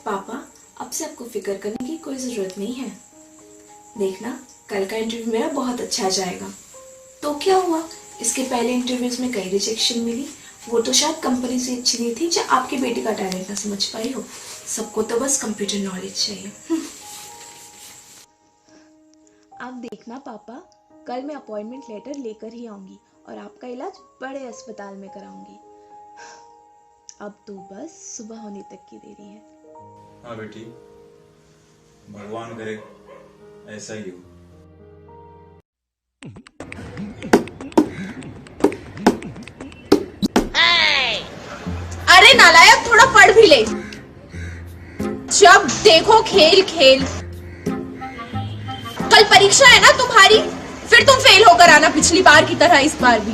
पापा, अब से आपको फिक्र करने की कोई ज़रूरत नहीं है। देखना, कल का इंटरव्यू मेरा बहुत अच्छा जाएगा। तो क्या हुआ, इसके पहले इंटरव्यूज में कई रिजेक्शन मिली। वो तो शायद कंपनी से अच्छी नहीं थी जो आपकी बेटी का टैलेंट ना समझ पाई हो। सबको तो बस कंप्यूटर नॉलेज चाहिए। आप देखना पापा, कल मैं अपॉइंटमेंट लेटर लेकर ही आऊंगी और आपका इलाज बड़े अस्पताल में कराऊंगी। अब तो बस सुबह होने तक की देरी है। हाँ बेटी, भगवान करे ऐसा ही हो। अरे नालायक, थोड़ा पढ़ भी ले। जब देखो खेल खेल। कल परीक्षा है ना तुम्हारी, फिर तुम फेल होकर आना पिछली बार की तरह इस बार भी।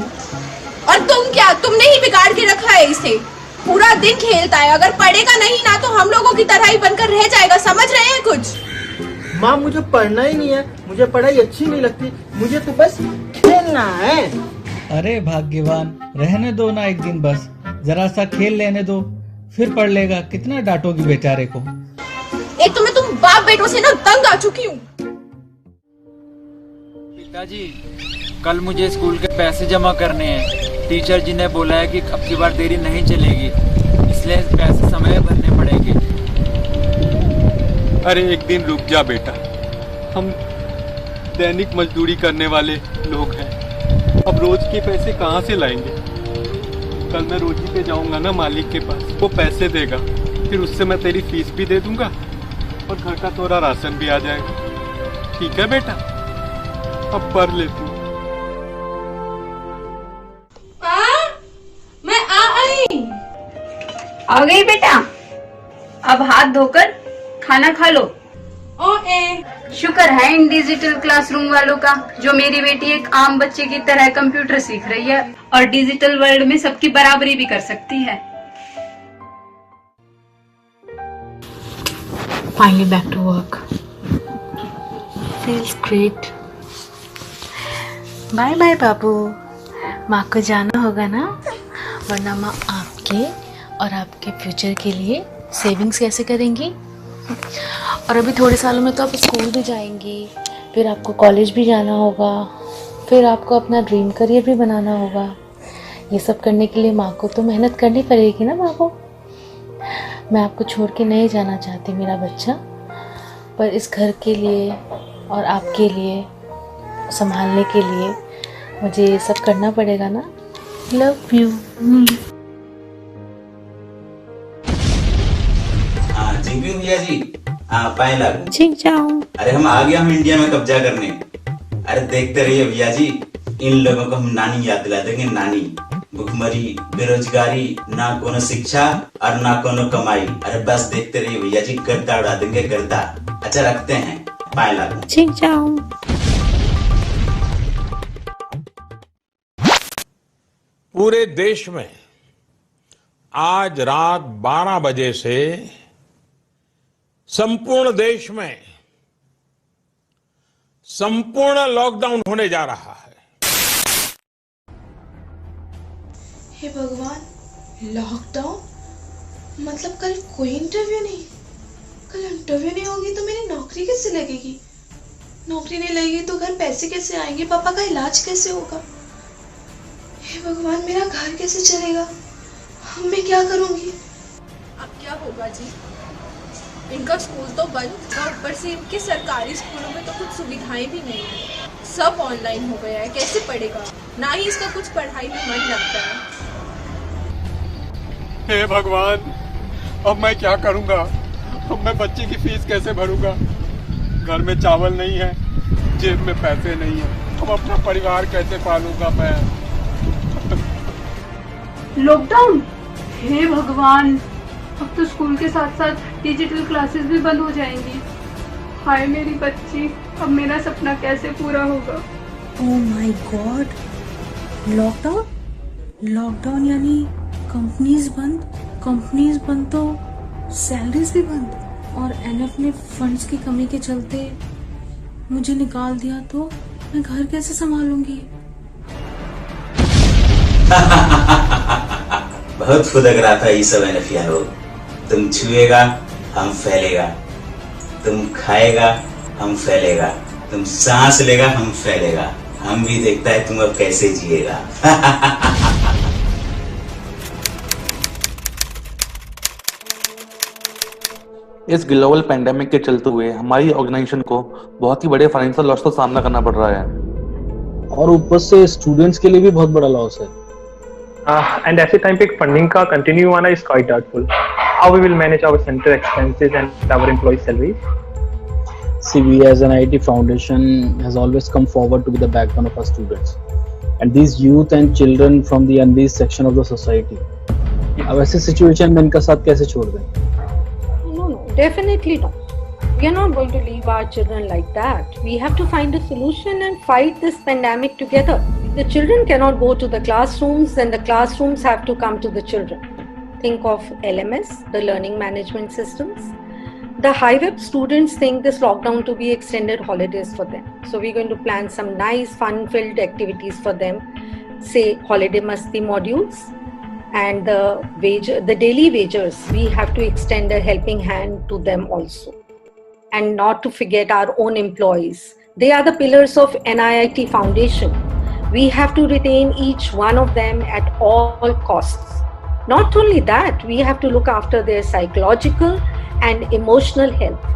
और तुम क्या, तुमने ही बिगाड़ के रखा है इसे। पूरा दिन खेलता है, अगर पढ़ेगा नहीं ना तो हम लोगों की तरह ही बनकर रह जाएगा। समझ रहे हैं कुछ? माँ, मुझे पढ़ना ही नहीं है, मुझे पढ़ाई अच्छी नहीं लगती, मुझे तो बस खेलना है। अरे भाग्यवान, रहने दो ना एक दिन, बस जरा सा खेल लेने दो, फिर पढ़ लेगा। कितना डांटोगी बेचारे को। एक तो मैं तुम बाप बेटों से ना तंग आ चुकी हूँ। पिताजी, कल मुझे स्कूल के पैसे जमा करने हैं। टीचर जी ने बोला है कि अब की बार देरी नहीं चलेगी, इसलिए पैसे समय भरने पड़ेंगे। अरे एक दिन रुक जा बेटा, हम दैनिक मजदूरी करने वाले लोग हैं, अब रोज के पैसे कहाँ से लाएंगे। कल मैं रोजी पे जाऊंगा ना मालिक के पास, वो पैसे देगा, फिर उससे मैं तेरी फीस भी दे दूंगा और घर का थोड़ा राशन भी आ जाएगा। ठीक है बेटा, अब पढ़ ले तू। मैं आई। आ गई बेटा, अब हाथ धोकर खाना खा लो। शुक्र है इन डिजिटल क्लासरूम वालों का, जो मेरी बेटी एक आम बच्चे की तरह कंप्यूटर सीख रही है और डिजिटल वर्ल्ड में सबकी बराबरी भी कर सकती है। Finally back to work. Feels great. Bye bye बाबू, माँ को जाना होगा ना, वरना माँ आपके और आपके फ्यूचर के लिए सेविंग्स कैसे करेंगी। और अभी थोड़े सालों में तो आप स्कूल भी जाएंगी, फिर आपको कॉलेज भी जाना होगा, फिर आपको अपना ड्रीम करियर भी बनाना होगा। ये सब करने के लिए माँ को तो मेहनत करनी पड़ेगी ना। माँ को मैं आपको छोड़ के नहीं जाना चाहती मेरा बच्चा, पर इस घर के लिए और आपके लिए संभालने के लिए मुझे ये सब करना पड़ेगा ना। Love you. भैया जी, पाए लागू। ठीक जाऊं। अरे हम आ गया, हम इंडिया में कब्जा करने। अरे देखते रहिए भैया जी, इन लोगों को हम नानी याद दिला देंगे। नानी, भुखमरी, बेरोजगारी, ना कोनो शिक्षा और ना कोनो कमाई। अरे बस देखते रहिए भैया जी, गर्दा उड़ा देंगे, गर्दा। अच्छा रखते हैं, पाए लागू। ठीक जाऊं। पूरे देश में आज रात 12 बजे से संपूर्ण देश में संपूर्ण लॉकडाउन होने जा रहा है। हे भगवान, लॉकडाउन मतलब कल कोई इंटरव्यू नहीं। कल इंटरव्यू नहीं होगी तो मेरी नौकरी कैसे लगेगी। नौकरी नहीं लगेगी तो घर पैसे कैसे आएंगे, पापा का इलाज कैसे होगा। हे भगवान, मेरा घर कैसे चलेगा, मैं क्या करूंगी। अब क्या होगा जी, इनका स्कूल तो बंद और ऊपर से इनके सरकारी स्कूलों में तो कुछ सुविधाएं भी नहीं है। सब ऑनलाइन हो गया है, कैसे पढ़ेगा, ना ही इसका कुछ पढ़ाई में मन लगता है। हे भगवान, अब मैं क्या करूंगा, अब मैं बच्चे की फीस कैसे भरूंगा। घर में चावल नहीं है, जेब में पैसे नहीं है, अब अपना परिवार कैसे पालूंगा मैं। लॉकडाउन, हे भगवान, अब तो स्कूल के साथ साथ डिजिटल क्लासेस भी बंद हो जाएंगी। हाय मेरी बच्ची, अब मेरा सपना कैसे पूरा होगा। Oh my God, lockdown, lockdown यानी कंपनीज बंद तो सैलरीज भी बंद। और एनएफ ने फंड्स की कमी के चलते मुझे निकाल दिया तो मैं घर कैसे संभालूंगी। बहुत फुदक रहा था ये सब एनएफिया लोग। तुम छुएगा हम फैलेगा, तुम खाएगा हम फैलेगा, तुम सांस लेगा हम फैलेगा, हम भी देखता है तुम अब कैसे जिएगा। इस ग्लोबल पेंडेमिक के चलते हुए हमारी ऑर्गेनाइजेशन को बहुत ही बड़े फाइनेंशियल लॉस का सामना करना पड़ रहा है और ऊपर से स्टूडेंट्स के लिए भी बहुत बड़ा लॉस है। एंड ऐसे टाइम पे फंडिंग का कंटिन्यू आना is quite doubtful. How we will manage our centre expenses and our employ salaries? See, we as an IT foundation has always come forward to be the backbone of our students and these youth and children from the unreached section of the society. अब ऐसे situation में इनका साथ कैसे छोड़ दें? No, definitely not. We are not going to leave our children like that. We have to find a solution and fight this pandemic together. The children cannot go to the classrooms and the classrooms have to come to the children. Think of LMS, the learning management systems. The high-web students think this lockdown to be extended holidays for them. So we're going to plan some nice fun-filled activities for them. Say holiday masti modules. And the daily wagers, we have to extend a helping hand to them also. And not to forget our own employees. They are the pillars of NIIT Foundation. We have to retain each one of them at all costs. Not only that, we have to look after their psychological and emotional health.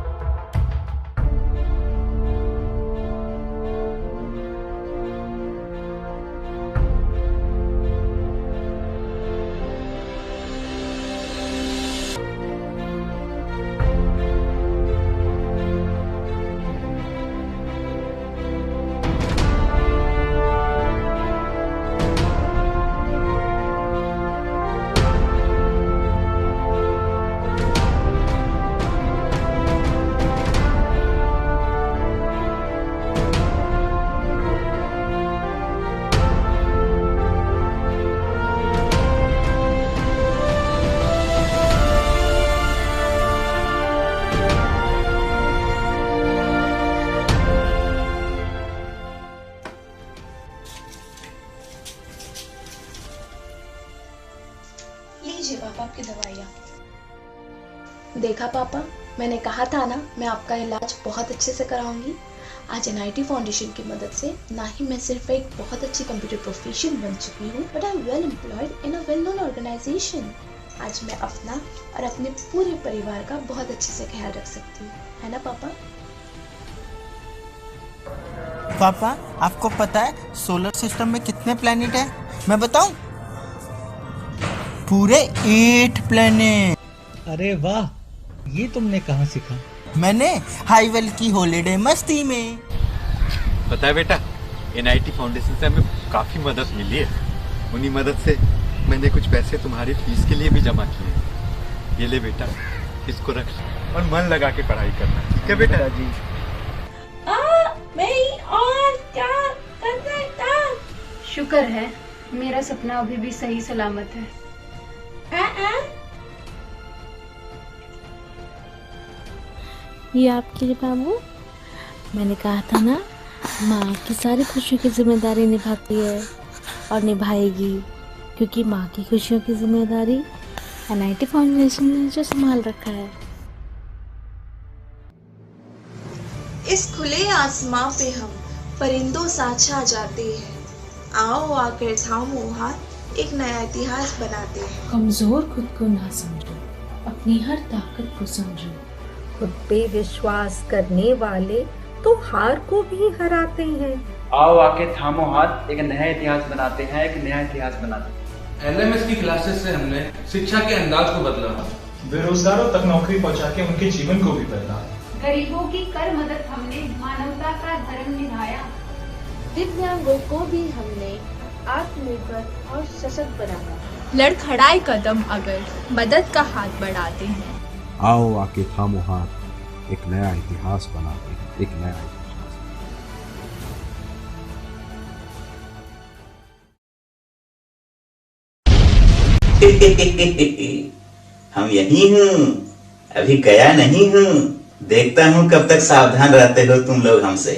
लीजिए पापा आपकी दवाइयाँ। देखा पापा, मैंने कहा था ना मैं आपका इलाज बहुत अच्छे से कराऊंगी। आज NIT फाउंडेशन की मदद से ना ही मैं सिर्फ एक बहुत अच्छी कंप्यूटर प्रोफेशनल बन चुकी हूँ, but I am well employed in a well known organisation. आज मैं अपना और अपने पूरे परिवार का बहुत अच्छे से ख्याल रख सकती हूँ, है ना पापा? पापा आपको पता है सोलर सिस्टम में कितने प्लैनेट है? मैं बताऊं? पूरे 8 प्लैनेट। अरे वाह, ये तुमने कहाँ सीखा? मैंने हाईवेल की हॉलिडे मस्ती में। पता है बेटा, NIT फाउंडेशन से हमें काफी मदद मिली है। उन्हीं मदद से मैंने कुछ पैसे तुम्हारी फीस के लिए भी जमा किए। ये ले बेटा, इसको रख और मन लगा के पढ़ाई करना, ठीक है बेटा? जी और क्या कर रहा था? शुक्र है मेरा सपना अभी भी सही सलामत है। ये आपके लिए बाबू, मैंने कहा था ना माँ की सारी खुशियों की जिम्मेदारी निभाती है और निभाएगी, क्योंकि माँ की खुशियों की जिम्मेदारी NIT फाउंडेशन ने जो संभाल रखा है। इस खुले आसमां पे हम परिंदों सा छा जाते हैं। आओ आकर थामो हाथ, एक नया इतिहास बनाते हैं। कमजोर खुद को ना समझो, अपनी हर ताकत को समझो। खुद पे विश्वास करने वाले तो हार को भी हराते हैं। आओ आके थामो हाथ, एक नया इतिहास बनाते हैं, एक नया इतिहास बनाते हैं। LMS की क्लासेस से हमने शिक्षा के अंदाज को बदला, बेरोजगारों तक नौकरी पहुंचा के उनके जीवन को भी बदला। गरीबों की कर मदद हमने मानवता का धर्म निभाया। दिव्यांगों को भी हमने आत्मनिर्भर और सशक्त बनाया। लड़खड़ाए कदम अगर मदद का हाथ बढ़ाते हैं। आओ आके थामो हाथ, एक नया इतिहास बनाते हैं, एक नया इतिहास। हम यही हूँ, अभी गया नहीं हूँ। देखता हूँ कब तक सावधान रहते हो तुम लोग हमसे।